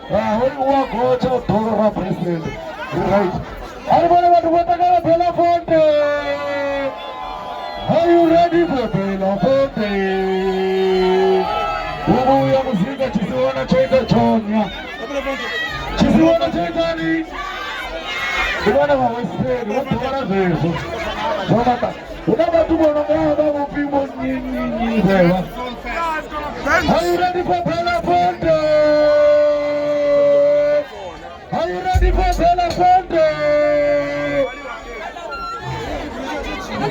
When you walk out of Torah President, right? Everybody want to go to Belafonte. Are you ready for Belafonte? Ubu ya muzika chisiwana chaita chonya. Chisiwana chaita ni. Bwana wa Western, watu wanazezo. Sonata. Unaba tubo nongaba upimo nyinyi bewa. Are you ready for Belafonte? Are you ready for Belafonte?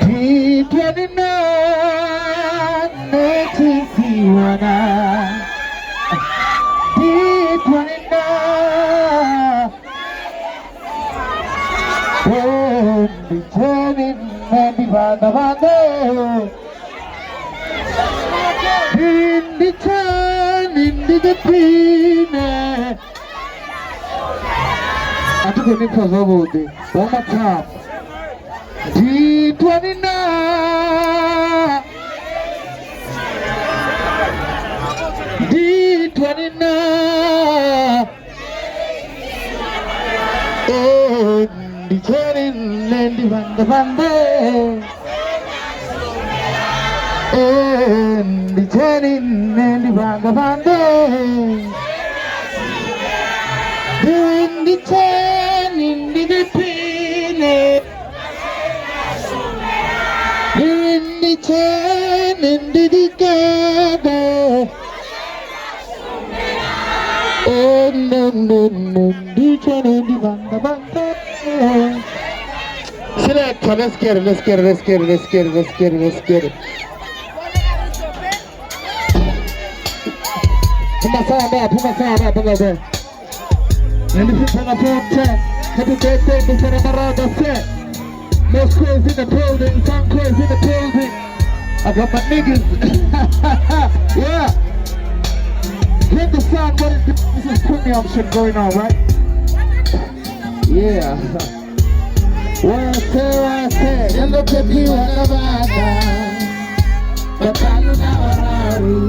T29 T29 T29 I took a nip of over one more time. T29 D29 the turning and the bande and the turning and the bande doing the turning the pin doing the turning the together and the turning the bande. Select, let's get it. Put my sound up. And this is on the phone check. Happy birthday, Mr. Amarada set. Most crazy in the building, some crazy in the building. I got my niggas. Yeah. Hear the sound, what is this? This is premium shit going on, right? Yeah. Wase, yellow pepi wanabada. Batano na wararu.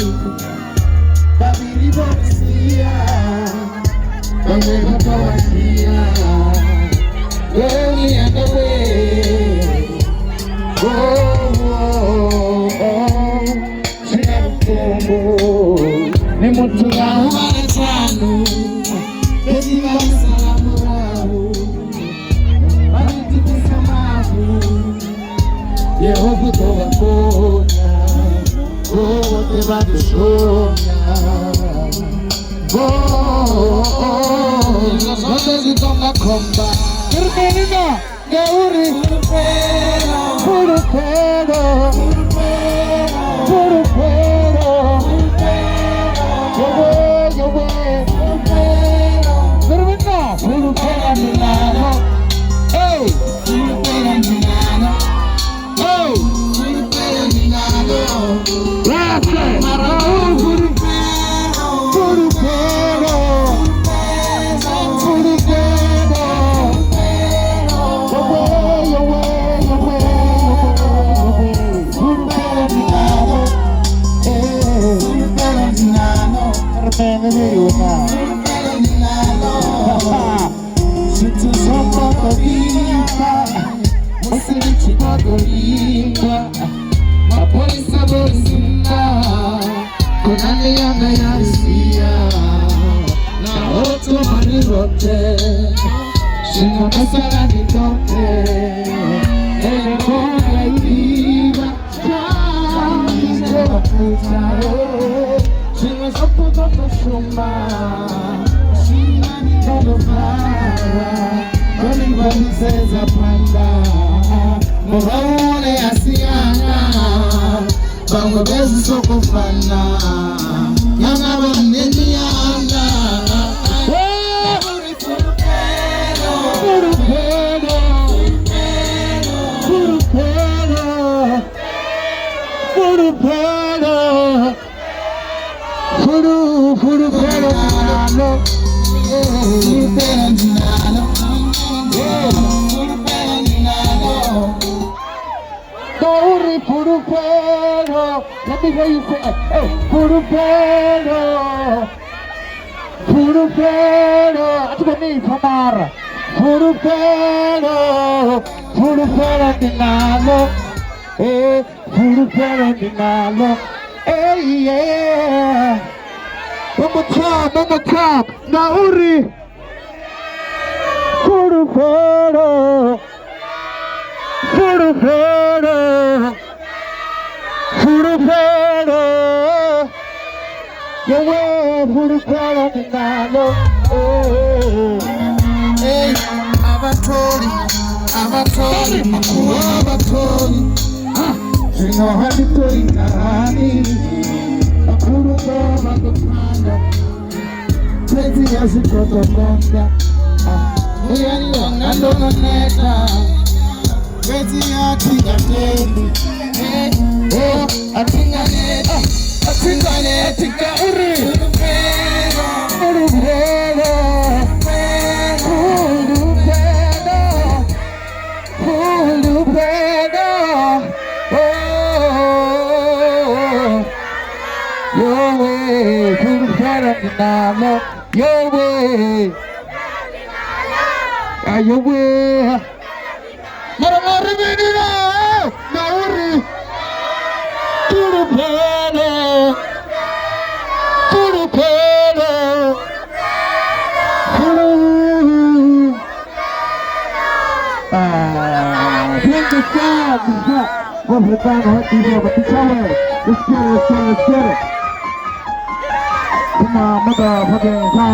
Babiri bonisia. Bamega pawasia. Going and away. Sinamukombo. Ni mutu ya humanitanu. Bezi mamsalamu rahu. Yehova toa konya, te va de sonya. Não tem na comba. Termina, Gauri. Puro pelo. Termina, puro pelo. Ei, puro pelo. Let me hear you say, hey, puro pelo, Furufero, atubani famara. Furufero dinalo. Furufero dinalo. Yeah. One more time. Nauri. Furufero. Your way, Furufero dinalo. Hey, Abatoli. Sino habitoy karani. Furufero magopanda. Pezi yasikoto konda. Uyani ngandona neta. Beti atinga tedi. Atinga neta. Atinga neta. Uri. Your way, Furufero dinalo. Your way. Your way. Maramari menina, Nauri. Furufero. Drink the side. One for the time, hot people, but it's all right. Let's get it. Come on, motherfucking time.